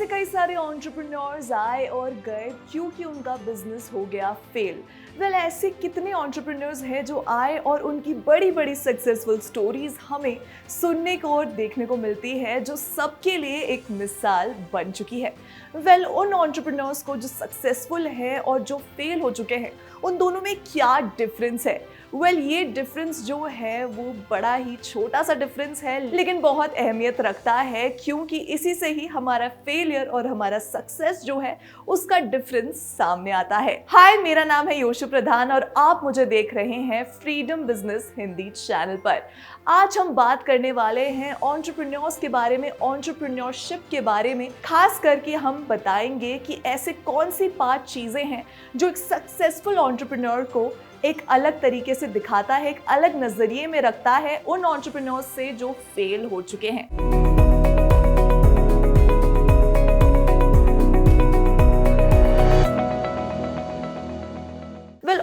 ऐसे कई सारे एंटरप्रेन्योर्स आए और गए क्योंकि उनका बिजनेस हो गया फेल। ऐसे कितने एंटरप्रेन्योर्स हैं जो आए और उनकी बड़ी बड़ी सक्सेसफुल स्टोरीज हमें सुनने को और देखने को मिलती है, जो सबके लिए एक मिसाल बन चुकी है। उन एंटरप्रेन्योर्स को जो सक्सेसफुल है और जो फेल हो चुके हैं, उन दोनों में क्या डिफरेंस है? ये डिफरेंस जो है वो बड़ा ही छोटा सा डिफरेंस है, लेकिन बहुत अहमियत रखता है, क्योंकि इसी से ही हमारा फेलियर और हमारा सक्सेस जो है उसका डिफरेंस सामने आता है। हाय, मेरा नाम है योशु प्रधान और आप मुझे देख रहे हैं फ्रीडम बिजनेस हिंदी चैनल पर। आज हम बात करने वाले हैं एंटरप्रेन्योर्स के बारे में, एंटरप्रेन्योरशिप के बारे में। खास करके हम बताएंगे कि ऐसे कौन सी 5 चीजें हैं जो एक सक्सेसफुल एंटरप्रेन्योर को एक अलग तरीके से दिखाता है, एक अलग नजरिए में रखता है उन एंटरप्रेन्योर्स से जो फेल हो चुके हैं।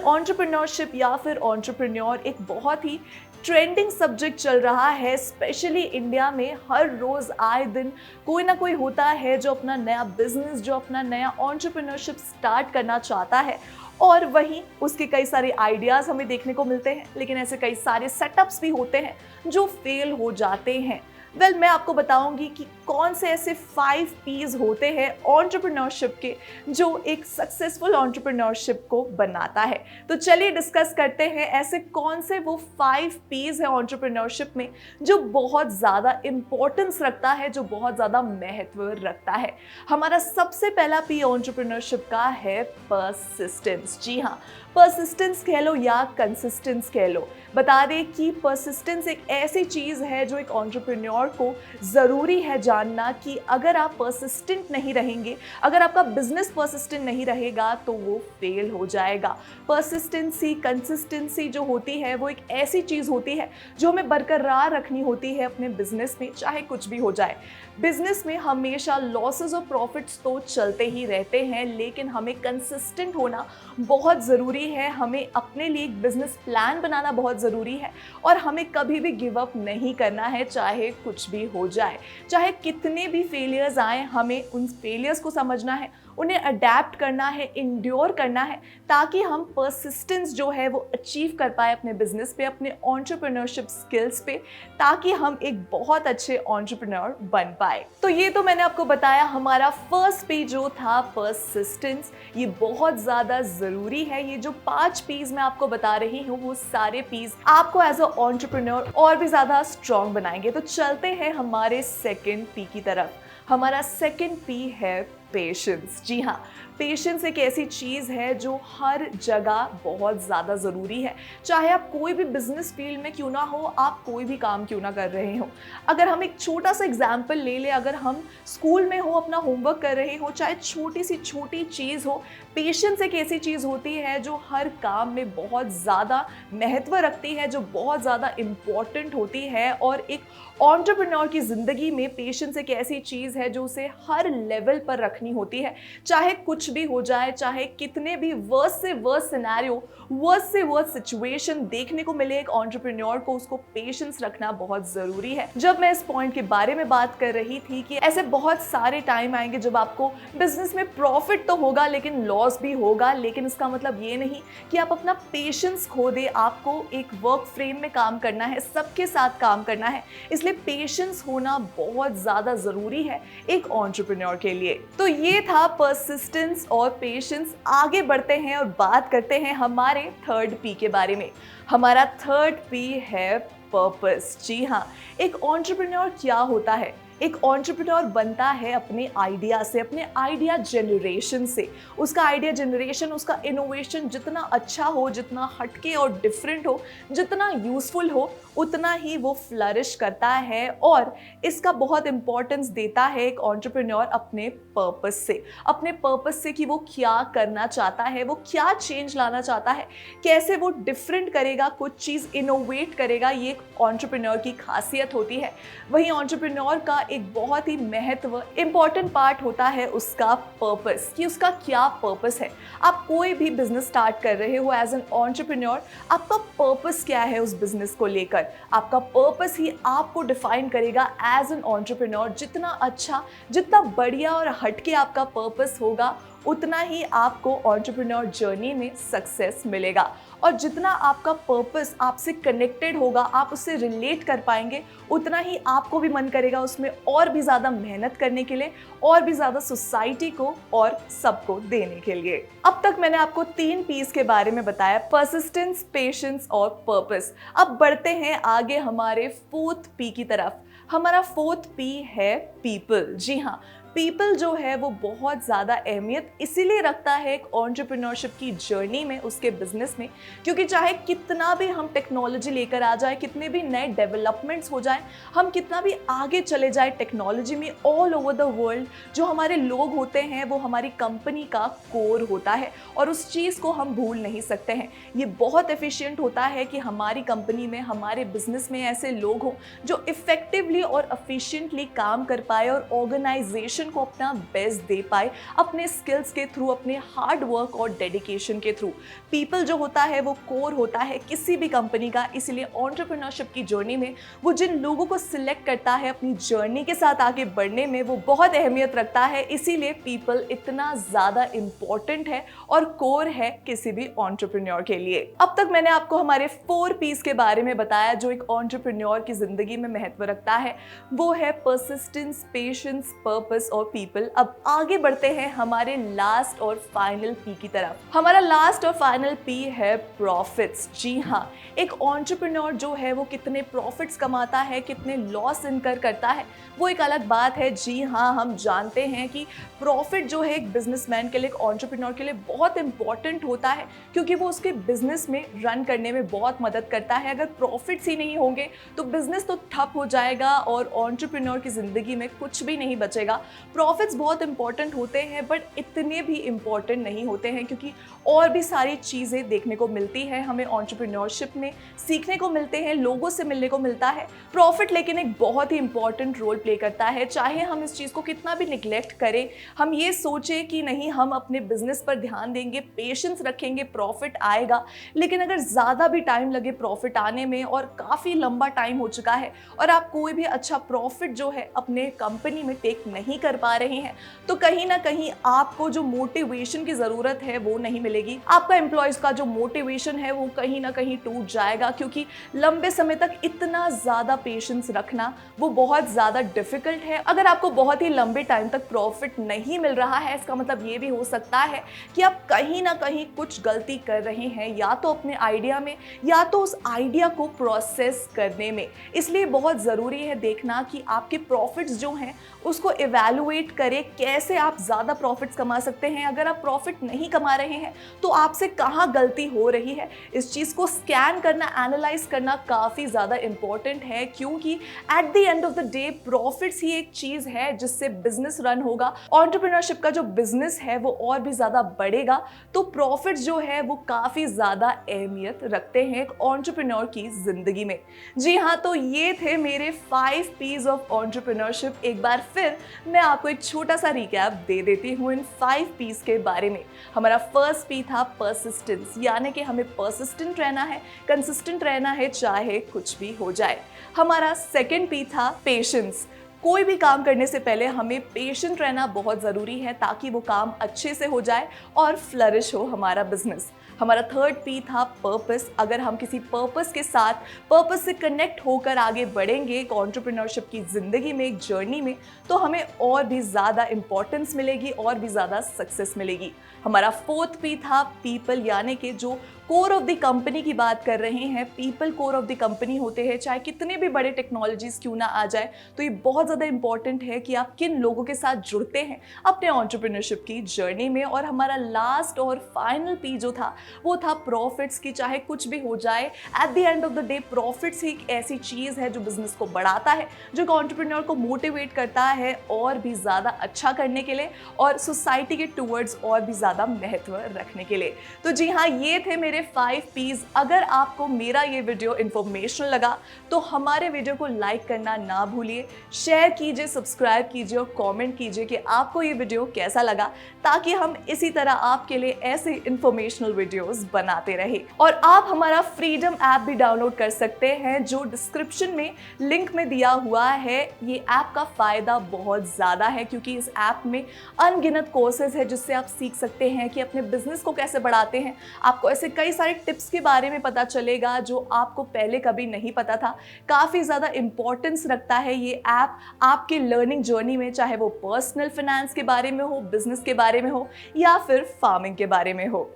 एंटरप्रेन्योरशिप या फिर एंटरप्रेन्योर एक बहुत ही ट्रेंडिंग सब्जेक्ट चल रहा है, स्पेशली इंडिया में। हर रोज आए दिन कोई ना कोई होता है जो अपना नया बिजनेस, जो अपना नया एंटरप्रेन्योरशिप स्टार्ट करना चाहता है, और वहीं उसके कई सारे आइडियाज हमें देखने को मिलते हैं, लेकिन ऐसे कई सारे सेटअप्स भी होते हैं जो फेल हो जाते हैं। मैं आपको बताऊंगी कि कौन से ऐसे 5 P's होते हैं एंटरप्रेन्योरशिप के जो एक सक्सेसफुल एंटरप्रेन्योरशिप को बनाता है। तो चलिए डिस्कस करते हैं ऐसे कौन से वो 5 P's हैं एंटरप्रेन्योरशिप में जो बहुत ज़्यादा इंपॉर्टेंस रखता है, जो बहुत ज़्यादा महत्व रखता है। हमारा सबसे पहला P एंटरप्रेन्योरशिप का है परसिस्टेंस। जी हाँ, परसिस्टेंस कह लो या कंसिस्टेंस कह लो। बता दें कि परसिस्टेंस एक ऐसी चीज़ है जो एक एंटरप्रेन्योर को ज़रूरी है जानना कि अगर आप परसिस्टेंट नहीं रहेंगे, अगर आपका बिजनेस परसिस्टेंट नहीं रहेगा तो वो फेल हो जाएगा। परसिस्टेंसी, कंसिस्टेंसी जो होती है वो एक ऐसी चीज़ होती है जो हमें बरकरार रखनी होती है अपने बिजनेस में, चाहे कुछ भी हो जाए। बिजनेस में हमेशा लॉसेस और प्रॉफिट्स तो चलते ही रहते हैं, लेकिन हमें कंसिस्टेंट होना बहुत ज़रूरी है। हमें अपने लिए एक बिजनेस प्लान बनाना बहुत ज़रूरी है और हमें कभी भी गिव अप नहीं करना है, चाहे कुछ भी हो जाए, चाहे कितने भी फेलियर्स आए। हमें उन फेलियर्स को समझना है, उन्हें अडेप्ट करना है, इंड्योर करना है, ताकि हम परसिस्टेंस जो है वो अचीव कर पाए अपने बिजनेस पे, अपने एंटरप्रेन्योरशिप स्किल्स पे, ताकि हम एक बहुत अच्छे एंटरप्रेन्योर बन पाए। तो ये तो मैंने आपको बताया हमारा फर्स्ट P जो था परसिस्टेंस। ये बहुत ज़्यादा ज़रूरी है। ये जो 5 P's मैं आपको बता रही हूँ, वो सारे P's आपको एज अ एंटरप्रेन्योर और भी ज़्यादा स्ट्रॉन्ग बनाएंगे। तो चलते हैं हमारे सेकेंड P की तरफ। हमारा सेकेंड P है पेशेंस। जी हाँ, पेशेंस एक ऐसी चीज़ है जो हर जगह बहुत ज़्यादा ज़रूरी है। चाहे आप कोई भी बिजनेस फील्ड में क्यों ना हो, आप कोई भी काम क्यों ना कर रहे हो। अगर हम एक छोटा सा एग्जाम्पल ले लें, अगर हम स्कूल में हो, अपना होमवर्क कर रहे हो, चाहे छोटी सी छोटी चीज़ हो, पेशेंस एक ऐसी चीज़ होती है जो हर काम में बहुत ज़्यादा महत्व रखती है, जो बहुत ज़्यादा इम्पॉर्टेंट होती है। और एक एंटरप्रेन्योर की ज़िंदगी में पेशेंस एक ऐसी चीज़ है जो उसे हर लेवल पर रखनी होती है, चाहे कुछ भी हो जाए, चाहे कितने भी वर्स्ट से वर्स्ट सिनेरियो, वर्स्ट से वर्स्ट सिचुएशन देखने को मिले, एक एंटरप्रेन्योर को उसको पेशेंस रखना बहुत ज़रूरी है। जब मैं इस पॉइंट के बारे में बात कर रही थी कि ऐसे बहुत सारे टाइम आएंगे जब आपको बिजनेस में प्रॉफिट तो होगा लेकिन लॉस भी होगा, लेकिन इसका मतलब ये नहीं कि आप अपना पेशेंस खो दे। आपको एक वर्क फ्रेम में काम करना है, सबके साथ काम करना है, इसलिए पेशेंस होना बहुत ज़्यादा ज़रूरी है एक एंटरप्रेन्योर के लिए। तो ये था परसिस्टेंस और पेशेंस। आगे बढ़ते हैं और बात करते हैं हमारे थर्ड P के बारे में। हमारा थर्ड P है पर्पस। जी हाँ, एक एंटरप्रेन्योर क्या होता है? एक एंटरप्रेन्योर बनता है अपने आइडिया से, अपने आइडिया जनरेशन से। उसका आइडिया जनरेशन, उसका इनोवेशन जितना अच्छा हो, जितना हटके और डिफरेंट हो, जितना यूजफुल हो, उतना ही वो फ्लरिश करता है। और इसका बहुत इंपॉर्टेंस देता है एक एंटरप्रेन्योर अपने पर्पस से, अपने पर्पस से कि वो क्या करना चाहता है, वो क्या चेंज लाना चाहता है, कैसे वो डिफरेंट करेगा, कुछ चीज़ इनोवेट करेगा। ये एक एंटरप्रेन्योर की खासियत होती है। वहीं एंटरप्रेन्योर का एक बहुत ही महत्व इंपॉर्टेंट पार्ट होता है उसका पर्पस, कि उसका क्या पर्पस है। आप कोई भी बिजनेस स्टार्ट कर रहे हो एज एन एंटरप्रेन्योर, आपका पर्पस क्या है उस बिजनेस को लेकर। आपका पर्पस ही आपको डिफाइन करेगा एज एन एंटरप्रेन्योर। जितना अच्छा, जितना बढ़िया और हटके आपका पर्पस होगा, उतना ही आपको एंटरप्रेन्योर जर्नी में सक्सेस मिलेगा। और जितना आपका पर्पस आपसे कनेक्टेड होगा, आप उससे रिलेट कर पाएंगे, उतना ही आपको भी मन करेगा उसमें और भी ज़्यादा मेहनत करने के लिए, और भी ज़्यादा सोसाइटी को और सबको देने के लिए। अब तक मैंने आपको 3 पीस के बारे में बताया, परसिस्टेंस, पेशेंस और पर्पस। अब बढ़ते हैं आगे हमारे 4th पी की तरफ। हमारा 4th पी है पीपल। जी हाँ, पीपल जो है वो बहुत ज़्यादा अहमियत इसीलिए रखता है एक एंटरप्रेन्योरशिप की जर्नी में, उसके बिजनेस में, क्योंकि चाहे कितना भी हम टेक्नोलॉजी लेकर आ जाए, कितने भी नए डेवलपमेंट्स हो जाएं, हम कितना भी आगे चले जाए टेक्नोलॉजी में, ऑल ओवर द वर्ल्ड जो हमारे लोग होते हैं वो हमारी कंपनी का कोर होता है, और उस चीज़ को हम भूल नहीं सकते हैं। ये बहुत एफिशिएंट होता है कि हमारी कंपनी में, हमारे बिजनेस में ऐसे लोग हों जो इफेक्टिवली और एफिशिएंटली काम कर पाए और ऑर्गेनाइजेशन को अपना बेस्ट दे पाए, अपने स्किल्स के थ्रू, अपने हार्ड वर्क और डेडिकेशन के थ्रू। पीपल जो होता है वो कोर होता है किसी भी कंपनी का, इसीलिए एंटरप्रेन्योरशिप की जर्नी में वो जिन लोगों को सिलेक्ट करता है अपनी जर्नी के साथ आगे बढ़ने में, वो बहुत अहमियत रखता है। इसीलिए पीपल इतना ज़्यादा इंपॉर्टेंट है और कोर है किसी भी एंटरप्रेन्योर के लिए। अब तक मैंने आपको हमारे 4 पीस के बारे में बताया जो एक एंटरप्रेन्योर की जिंदगी में महत्व रखता है। वो है परसिस्टेंस, पेशेंस, पर्पस और पीपल। अब आगे बढ़ते हैं हमारे लास्ट और फाइनल पी की तरफ। हमारा लास्ट और फाइनल पी है प्रॉफिट्स। जी हाँ, एक एंटरप्रेन्योर जो है वो कितने प्रॉफिट्स कमाता है, कितने लॉस इनकर करता है, वो एक अलग बात है। जी हाँ, हम जानते हैं कि प्रॉफिट जो है एक बिजनेसमैन के लिए, एक एंटरप्रेन्योर के लिए बहुत इंपॉर्टेंट होता है, क्योंकि वो उसके बिजनेस में रन करने में बहुत मदद करता है। अगर प्रॉफिट्स ही नहीं होंगे तो बिजनेस तो ठप हो जाएगा और एंटरप्रेन्योर की जिंदगी में कुछ भी नहीं बचेगा। प्रॉफिट्स बहुत इंपॉर्टेंट होते हैं, बट इतने भी इंपॉर्टेंट नहीं होते हैं, क्योंकि और भी सारी चीज़ें देखने को मिलती है हमें एंटरप्रेन्योरशिप में, सीखने को मिलते हैं, लोगों से मिलने को मिलता है। प्रॉफिट लेकिन एक बहुत ही इंपॉर्टेंट रोल प्ले करता है। चाहे हम इस चीज़ को कितना भी निगलेक्ट करें, हम ये सोचें कि नहीं हम अपने बिजनेस पर ध्यान देंगे, पेशेंस रखेंगे, प्रॉफिट आएगा, लेकिन अगर ज़्यादा भी टाइम लगे प्रॉफिट आने में, और काफ़ी लंबा टाइम हो चुका है और आप कोई भी अच्छा प्रॉफिट जो है अपने कंपनी में टेक नहीं कर पा रहे हैं, तो कहीं ना कहीं आपको जो मोटिवेशन की ज़रूरत है वो नहीं मिलेगी। आपका एम्प्लॉयज़ का जो मोटिवेशन है वो कहीं ना कहीं टूट जाएगा, क्योंकि लंबे समय तक इतना ज़्यादा पेशेंस रखना वो बहुत ज़्यादा डिफिकल्ट है। अगर आपको बहुत ही लंबे टाइम तक प्रॉफिट नहीं मिल रहा है, इसका मतलब ये भी हो सकता है कि आप कहीं ना कहीं कुछ गलती कर रहे हैं, या तो अपने आइडिया में, या तो उस आइडिया को प्रोसेस करने में। इसलिए बहुत ज़रूरी है देखना कि आपके प्रॉफिट्स जो हैं उसको इवैल्यूएट करें, कैसे आप ज़्यादा प्रॉफिट्स कमा सकते हैं। अगर आप प्रॉफिट नहीं कमा रहे हैं तो आपसे कहाँ गलती हो रही है, इस चीज़ को स्कैन करना, एनालाइज करना काफ़ी ज़्यादा इंपॉर्टेंट है, क्योंकि at the end of the day profits ही एक चीज़ है जिससे बिजनेस रन होगा। एंटरप्रेन्योरशिप का जो बिजनेस है वो और भी ज़्यादा बढ़ेगा, तो प्रॉफिट्स जो है वो काफ़ी ज़्यादा अहमियत रखते हैं एक एंटरप्रेन्योर की ज़िंदगी में। जी हाँ, तो ये थे मेरे 5 पीस ऑफ एंटरप्रेन्योरशिप। एक बार फिर मैं आपको एक छोटा सा रिकैप दे देती हूँ इन 5 पीस के बारे में। हमारा फर्स्ट पी था परसिस्टेंस, यानी कि हमें परसिस्टेंट रहना है, कंसिस्टेंट रहना है, चाहे कुछ भी हो जाए। हमारा सेकंड पी था पेशेंस। कोई भी काम करने से पहले हमें पेशेंट रहना बहुत ज़रूरी है, ताकि वो काम अच्छे से हो जाए और फ्लरिश हो हमारा बिजनेस। हमारा थर्ड पी था पर्पस। अगर हम किसी पर्पस के साथ, पर्पस से कनेक्ट होकर आगे बढ़ेंगे एक एंटरप्रेन्योरशिप की ज़िंदगी में, एक जर्नी में, तो हमें और भी ज़्यादा इंपॉर्टेंस मिलेगी, और भी ज़्यादा सक्सेस मिलेगी। हमारा फोर्थ पी था पीपल, यानी कि जो कोर ऑफ द कंपनी की बात कर रहे हैं, people core of the company होते हैं। चाहे कितने भी बड़े टेक्नोलॉजीज क्यों ना आ जाए, तो ये बहुत ज़्यादा इंपॉर्टेंट है कि आप किन लोगों के साथ जुड़ते हैं अपने एंटरप्रेन्योरशिप की जर्नी में। और हमारा लास्ट और फाइनल पी जो था वो था प्रॉफिट्स की। चाहे कुछ भी हो जाए, at the end of the day profits ही एक ऐसी चीज़ है जो बिजनेस को बढ़ाता है, जो एंटरप्रेन्योर को मोटिवेट करता है और भी ज़्यादा अच्छा करने के लिए, और सोसाइटी के टूवर्ड्स और भी ज़्यादा महत्व रखने के लिए। तो जी हाँ, ये थे मेरे मेरे 5 P's। अगर आपको मेरा ये वीडियो इन्फॉर्मेशनल लगा तो हमारे वीडियो को लाइक करना ना भूलिए, शेयर कीजिए, सब्सक्राइब कीजिए और कमेंट कीजिए कि आपको ये वीडियो कैसा लगा, ताकि हम इसी तरह आपके लिए ऐसे इन्फॉर्मेशनल वीडियोस बनाते रहे। और आप हमारा फ्रीडम ऐप भी डाउनलोड कर सकते हैं जो डिस्क्रिप्शन में लिंक में दिया हुआ है। ये ऐप का फायदा बहुत ज़्यादा है क्योंकि इस ऐप में अनगिनत कोर्सेज है जिससे आप सीख सकते हैं कि अपने बिजनेस को कैसे बढ़ाते हैं। आपको ऐसे कई सारे टिप्स के बारे में पता चलेगा जो आपको पहले कभी नहीं पता था। काफ़ी ज़्यादा इंपॉर्टेंस रखता है ये ऐप आपके लर्निंग जर्नी में, चाहे वो पर्सनल फाइनेंस के बारे में हो, बिजनेस के बारे में हो या फिर फार्मिंग के बारे में हो।